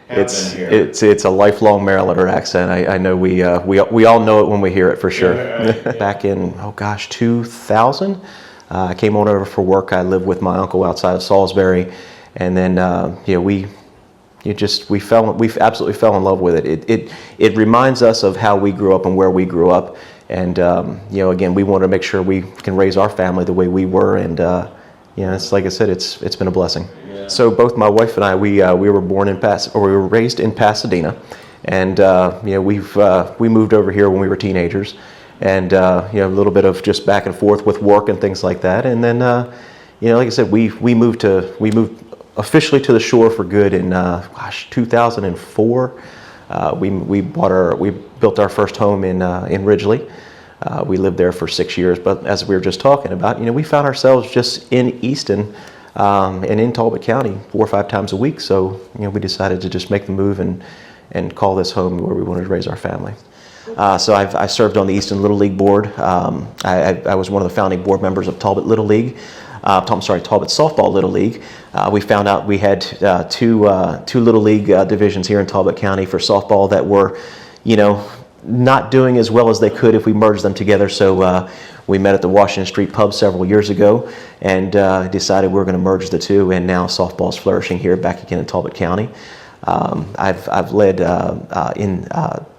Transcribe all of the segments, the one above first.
It's a lifelong Marylander accent. I know we all know it when we hear it for sure. Yeah. Back in 2000, I came on over for work. I lived with my uncle outside of Salisbury, and then we absolutely fell in love with it. It reminds us of how we grew up and where we grew up, and again, we want to make sure we can raise our family the way we were, and it's like I said, it's been a blessing. Yeah. So both my wife and I, we were raised in Pasadena, and we moved over here when we were teenagers, and a little bit of just back and forth with work and things like that, and then like I said, we moved officially to the shore for good in 2004. We built our first home in Ridgely. We lived there for 6 years, but as we were just talking about, we found ourselves just in Easton and in Talbot County 4 or 5 times a week. So we decided to just make the move and call this home where we wanted to raise our family. So I served on the Easton Little League board. I was one of the founding board members of Talbot Little League. Talbot Softball Little League. We found out we had two Little League divisions here in Talbot County for softball that were, not doing as well as they could if we merged them together. So we met at the Washington Street Pub several years ago and decided we were going to merge the two, and now softball is flourishing here back again in Talbot County. I've led in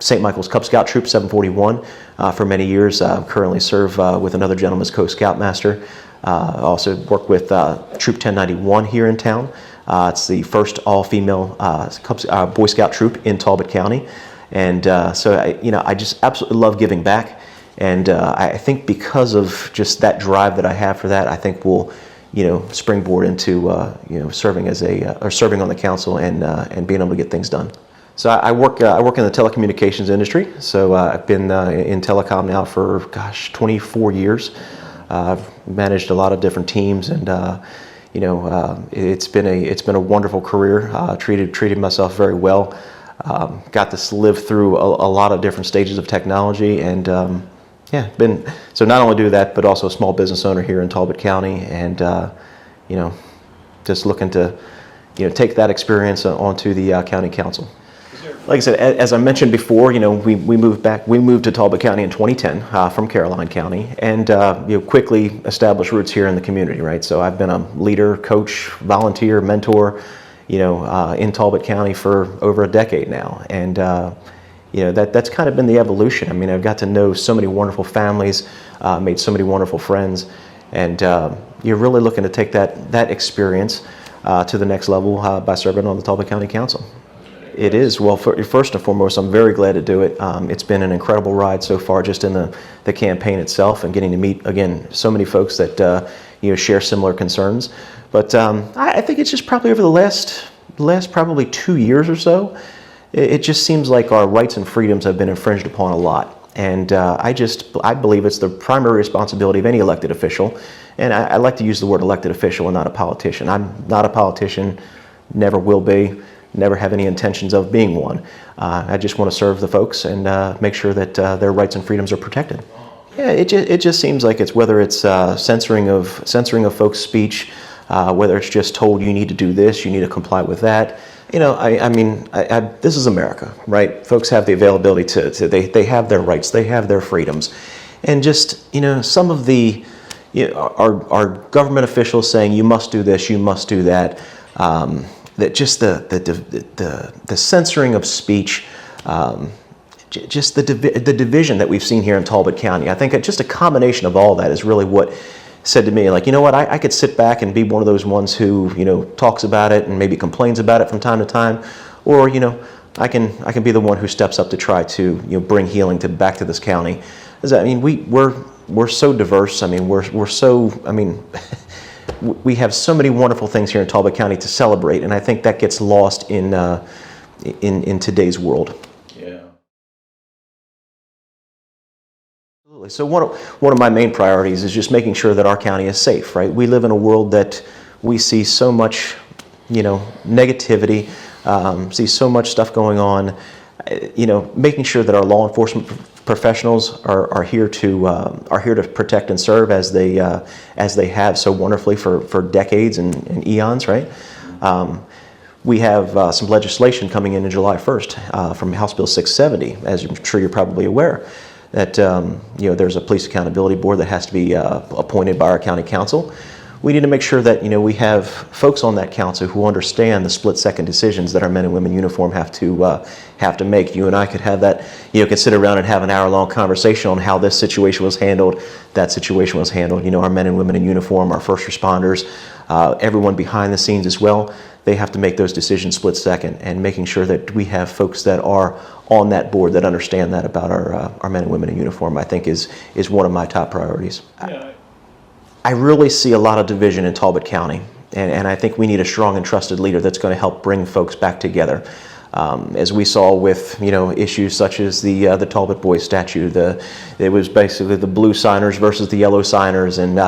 St. Michael's Cub Scout Troop 741 for many years. Currently serve with another gentleman as co-scoutmaster. Also work with Troop 1091 here in town. It's the first all-female Boy Scout troop in Talbot County, and so I just absolutely love giving back, and I think because of just that drive that I have for that, I think we'll springboard into serving on the council and being able to get things done. So I work in the telecommunications industry. So I've been in telecom now for 24 years. I've managed a lot of different teams, and it's been a wonderful career. Treated myself very well. Got to live through a lot of different stages of technology, and so not only do that, but also a small business owner here in Talbot County, and just looking to take that experience onto the county council. Like I said, as I mentioned before, we moved to Talbot County in 2010 from Caroline County, and quickly established roots here in the community, right? So I've been a leader, coach, volunteer, mentor, in Talbot County for over a decade now, and that's kind of been the evolution. I mean, I've got to know so many wonderful families, made so many wonderful friends, and you're really looking to take that experience to the next level by serving on the Talbot County Council. It is. Well, first and foremost, I'm very glad to do it. It's been an incredible ride so far, just in the campaign itself, and getting to meet, again, so many folks that share similar concerns. But I think it's just probably over the last probably 2 years or so, it just seems like our rights and freedoms have been infringed upon a lot. And I believe it's the primary responsibility of any elected official, and I like to use the word elected official and not a politician. I'm not a politician, never will be. Never have any intentions of being one. I just want to serve the folks and make sure that their rights and freedoms are protected. Yeah, it just seems like whether it's censoring of folks' speech, whether it's just told you need to do this, you need to comply with that. This is America, right? Folks have the availability they have their rights, they have their freedoms, and just some of the our government officials saying you must do this, you must do that. That just the censoring of speech, just the division that we've seen here in Talbot County. I think just a combination of all that is really what said to me, like, what, I could sit back and be one of those ones who talks about it and maybe complains about it from time to time, or I can be the one who steps up to try to bring healing back to this county. We're so diverse. We have so many wonderful things here in Talbot County to celebrate, and I think that gets lost in today's world. Yeah. Absolutely. So one of my main priorities is just making sure that our county is safe. Right? We live in a world that we see so much, negativity, see so much stuff going on. Making sure that our law enforcement professionals are here to protect and serve as they have so wonderfully for decades and eons, right? we have some legislation coming in July 1st from House Bill 670, as I'm sure you're probably aware, that there's a police accountability board that has to be appointed by our county council. We need to make sure that we have folks on that council who understand the split-second decisions that our men and women in uniform have to make. You and I could have that, could sit around and have an hour-long conversation on how this situation was handled, that situation was handled. Our men and women in uniform, our first responders, everyone behind the scenes as well. They have to make those decisions split-second, and making sure that we have folks that are on that board that understand that about our men and women in uniform, I think is one of my top priorities. Yeah. I really see a lot of division in Talbot County, and I think we need a strong and trusted leader that's going to help bring folks back together. As we saw with issues such as the Talbot Boys statue, it was basically the blue signers versus the yellow signers, and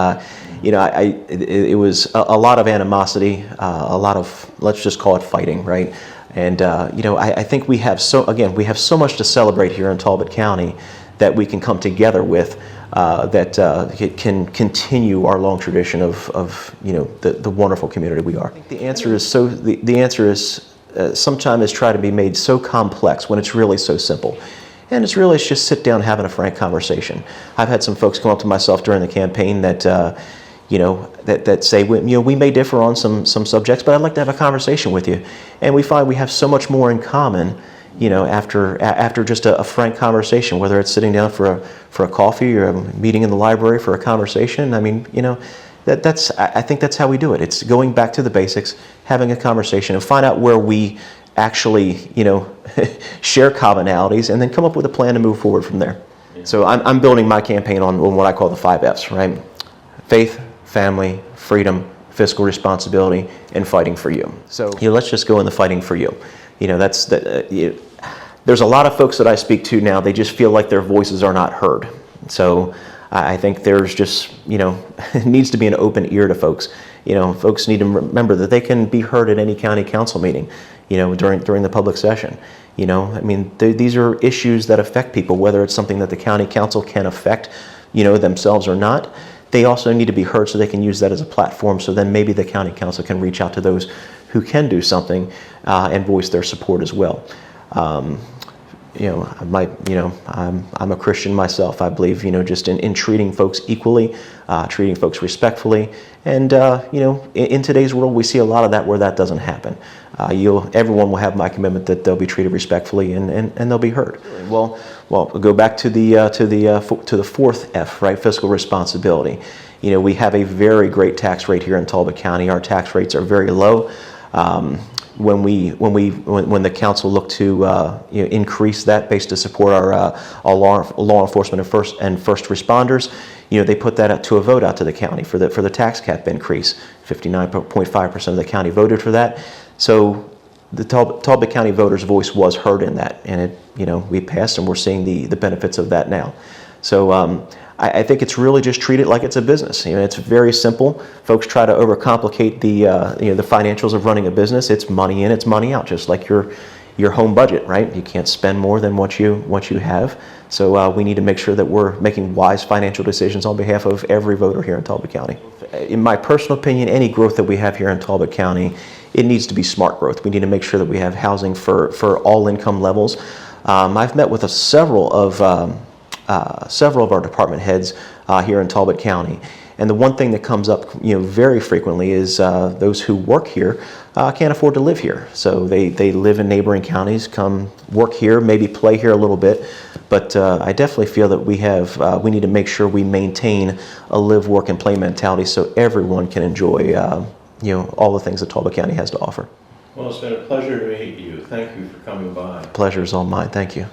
it was a lot of animosity, a lot of, let's just call it fighting, right? And I think we have so much to celebrate here in Talbot County that we can come together with. That can continue our long tradition of the wonderful community we are. I think the answer is sometimes it's try to be made so complex when it's really so simple, and it's just sit down having a frank conversation. I've had some folks come up to myself during the campaign that that say we may differ on some subjects, but I'd like to have a conversation with you, and we find we have so much more in common. After just a frank conversation, whether it's sitting down for a coffee or a meeting in the library for a conversation. I mean, I think that's how we do it. It's going back to the basics, having a conversation, and find out where we actually, share commonalities, and then come up with a plan to move forward from there. Yeah. So I'm building my campaign on what I call the 5 F's, right? Faith, family, freedom, fiscal responsibility, and fighting for you. So let's just go in the fighting for you. There's a lot of folks that I speak to now, they just feel like their voices are not heard. So I think there's just, it needs to be an open ear to folks. Folks need to remember that they can be heard at any county council meeting, during the public session. These are issues that affect people, whether it's something that the county council can affect, themselves or not. They also need to be heard so they can use that as a platform, so then maybe the county council can reach out to those who can do something and voice their support as well. I'm a Christian myself. I believe, just in treating folks equally, treating folks respectfully, and in today's world, we see a lot of that where that doesn't happen. Everyone will have my commitment that they'll be treated respectfully and they'll be heard. Well, go back to the 4th F, right? Fiscal responsibility. We have a very great tax rate here in Talbot County. Our tax rates are very low. When the council looked to increase that base to support our law enforcement and first responders, they put that up to a vote out to the county for the tax cap increase. 59.5% of the county voted for that. So the Talbot County voters' voice was heard in that, and we passed, and we're seeing the benefits of that now. So I think it's really just treat it like it's a business. It's very simple. Folks try to overcomplicate the financials of running a business. It's money in, it's money out, just like your home budget, right? You can't spend more than what you have. So we need to make sure that we're making wise financial decisions on behalf of every voter here in Talbot County. In my personal opinion, any growth that we have here in Talbot County, it needs to be smart growth. We need to make sure that we have housing for all income levels. I've met with several of our department heads here in Talbot County, and the one thing that comes up very frequently is those who work here can't afford to live here, so they live in neighboring counties, come work here, maybe play here a little bit, but I definitely feel that we need to make sure we maintain a live, work, and play mentality so everyone can enjoy all the things that Talbot County has to offer. Well, it's been a pleasure to meet you. Thank you for coming by. Pleasure is all mine. Thank you.